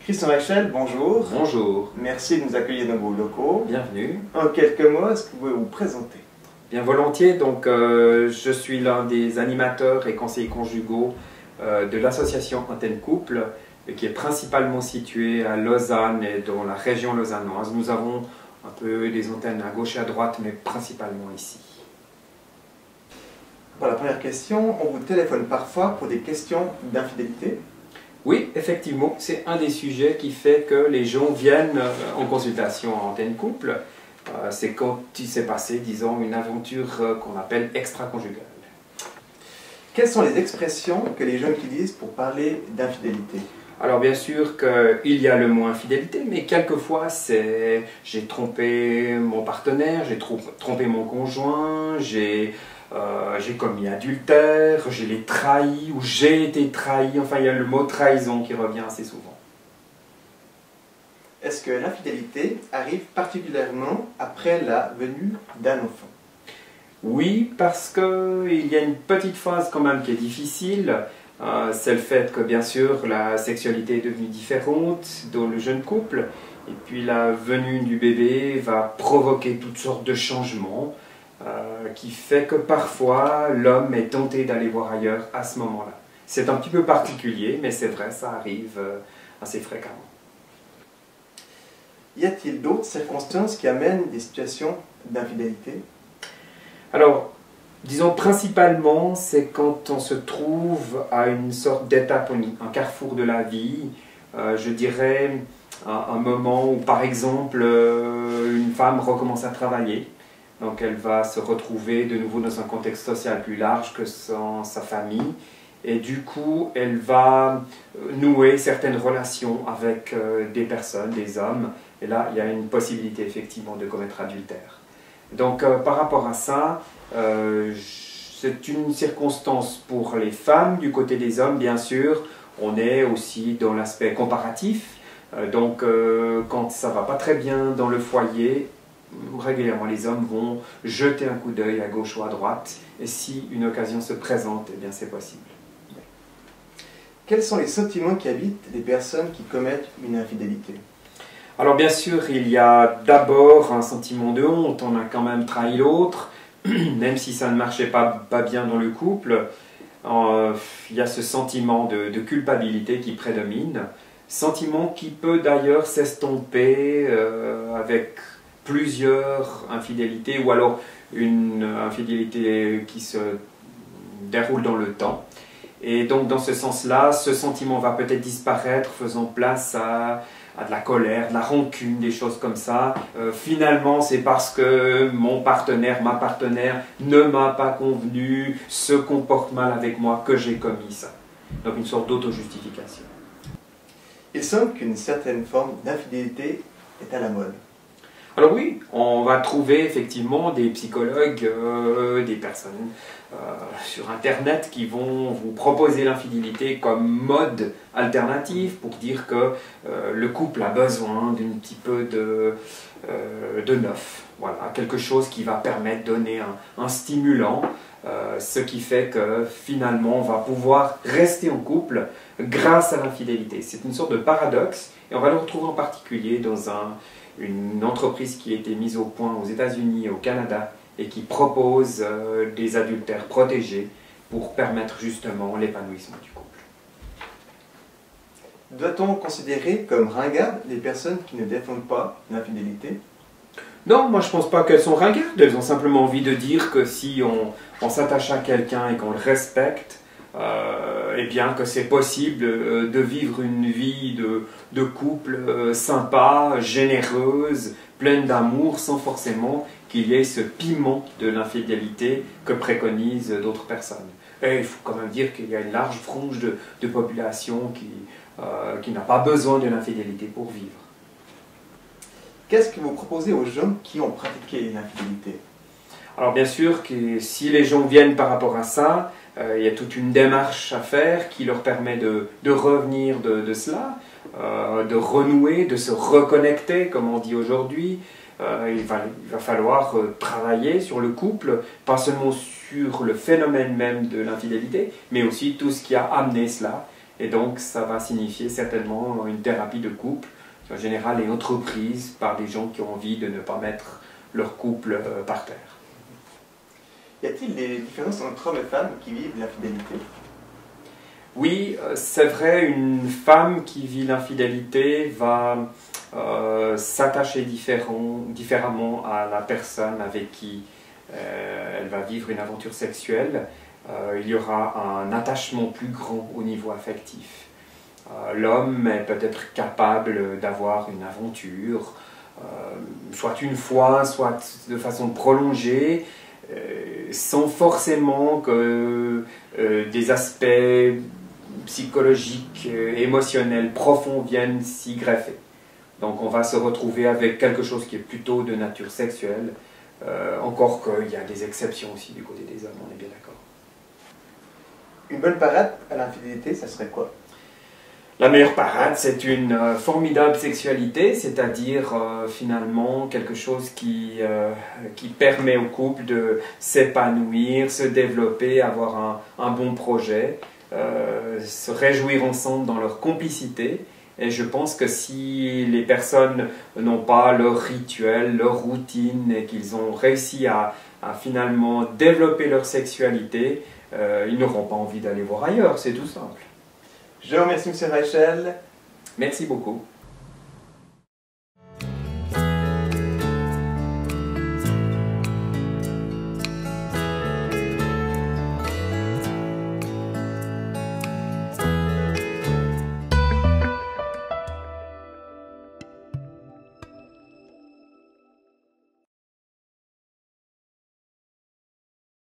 Christian Rachel, bonjour. Bonjour. Merci de nous accueillir dans vos locaux. Bienvenue. En quelques mots, est-ce que vous pouvez vous présenter? Bien volontiers, donc je suis l'un des animateurs et conseillers conjugaux de l'association Antenne Couple, qui est principalement située à Lausanne et dans la région lausannoise. Nous avons un peu des antennes à gauche et à droite, mais principalement ici. Pour la première question, on vous téléphone parfois pour des questions d'infidélité? Oui, effectivement, c'est un des sujets qui fait que les gens viennent en consultation à Antenne Couple. C'est quand il s'est passé, disons, une aventure qu'on appelle extra-conjugale. Quelles sont les expressions que les gens utilisent pour parler d'infidélité? Alors bien sûr qu'il y a le mot infidélité, mais quelquefois c'est j'ai trompé mon partenaire, j'ai trompé mon conjoint, j'ai commis adultère, je l'ai trahi ou j'ai été trahi. Enfin, il y a le mot trahison qui revient assez souvent. Est-ce que l'infidélité arrive particulièrement après la venue d'un enfant? Oui, parce qu'il y a une petite phase quand même qui est difficile. C'est le fait que bien sûr la sexualité est devenue différente dans le jeune couple. Et puis la venue du bébé va provoquer toutes sortes de changements. Qui fait que parfois l'homme est tenté d'aller voir ailleurs à ce moment-là. C'est un petit peu particulier, mais c'est vrai, ça arrive assez fréquemment. Y a-t-il d'autres circonstances qui amènent des situations d'infidélité? Alors, disons principalement, c'est quand on se trouve à une sorte d'étape, un carrefour de la vie, je dirais un moment où par exemple une femme recommence à travailler. Donc elle va se retrouver de nouveau dans un contexte social plus large que sa famille. Et du coup, elle va nouer certaines relations avec des personnes, des hommes. Et là, il y a une possibilité effectivement de commettre adultère. Donc par rapport à ça, c'est une circonstance pour les femmes. Du côté des hommes, bien sûr, on est aussi dans l'aspect comparatif. Donc quand ça ne va pas très bien dans le foyer, régulièrement les hommes vont jeter un coup d'œil à gauche ou à droite, et si une occasion se présente, eh bien c'est possible. Quels sont les sentiments qui habitent les personnes qui commettent une infidélité? Alors bien sûr, il y a d'abord un sentiment de honte, on a quand même trahi l'autre, même si ça ne marchait pas bien dans le couple, il y a ce sentiment de culpabilité qui prédomine, sentiment qui peut d'ailleurs s'estomper avec plusieurs infidélités ou alors une infidélité qui se déroule dans le temps. Et donc dans ce sens-là, ce sentiment va peut-être disparaître, faisant place à de la colère, de la rancune, des choses comme ça. Finalement, c'est parce que mon partenaire, ma partenaire ne m'a pas convenu, se comporte mal avec moi que j'ai commis ça. Donc une sorte d'auto-justification. Il semble qu'une certaine forme d'infidélité est à la mode. Alors oui, on va trouver effectivement des psychologues, des personnes sur Internet qui vont vous proposer l'infidélité comme mode alternatif pour dire que le couple a besoin d'un petit peu de neuf. Voilà, quelque chose qui va permettre de donner un stimulant, ce qui fait que finalement on va pouvoir rester en couple grâce à l'infidélité. C'est une sorte de paradoxe et on va le retrouver en particulier dans une entreprise qui a été mise au point aux États-Unis et au Canada et qui propose des adultères protégés pour permettre justement l'épanouissement du couple. Doit-on considérer comme ringardes les personnes qui ne défendent pas l'infidélité? Non, moi je pense pas qu'elles sont ringardes, elles ont simplement envie de dire que si on s'attache à quelqu'un et qu'on le respecte, et bien que c'est possible de vivre une vie de couple sympa, généreuse, pleine d'amour, sans forcément qu'il y ait ce piment de l'infidélité que préconisent d'autres personnes. Et il faut quand même dire qu'il y a une large frange de population qui n'a pas besoin de l'infidélité pour vivre. Qu'est-ce que vous proposez aux gens qui ont pratiqué l'infidélité? Alors bien sûr que si les gens viennent par rapport à ça, il y a toute une démarche à faire qui leur permet de revenir de cela, de renouer, de se reconnecter, comme on dit aujourd'hui. Il va falloir travailler sur le couple, pas seulement sur le phénomène même de l'infidélité, mais aussi tout ce qui a amené cela. Et donc, ça va signifier certainement une thérapie de couple, qui en général est entreprise par des gens qui ont envie de ne pas mettre leur couple par terre. Y a-t-il des différences entre hommes et femmes qui vivent l'infidélité? Oui, c'est vrai, une femme qui vit l'infidélité va s'attacher différemment à la personne avec qui elle va vivre une aventure sexuelle. Il y aura un attachement plus grand au niveau affectif. L'homme est peut-être capable d'avoir une aventure, soit une fois, soit de façon prolongée, sans forcément que des aspects psychologiques, émotionnels profonds viennent s'y greffer. Donc on va se retrouver avec quelque chose qui est plutôt de nature sexuelle, encore qu'il y a des exceptions aussi du côté des hommes, on est bien d'accord. Une bonne parade à l'infidélité, ça serait quoi? La meilleure parade, c'est une formidable sexualité, c'est-à-dire finalement quelque chose qui permet au couple de s'épanouir, se développer, avoir un bon projet, se réjouir ensemble dans leur complicité. Et je pense que si les personnes n'ont pas leur rituel, leur routine, et qu'ils ont réussi à finalement développer leur sexualité, ils n'auront pas envie d'aller voir ailleurs, c'est tout simple. Je vous remercie, M. Reichel. Merci beaucoup.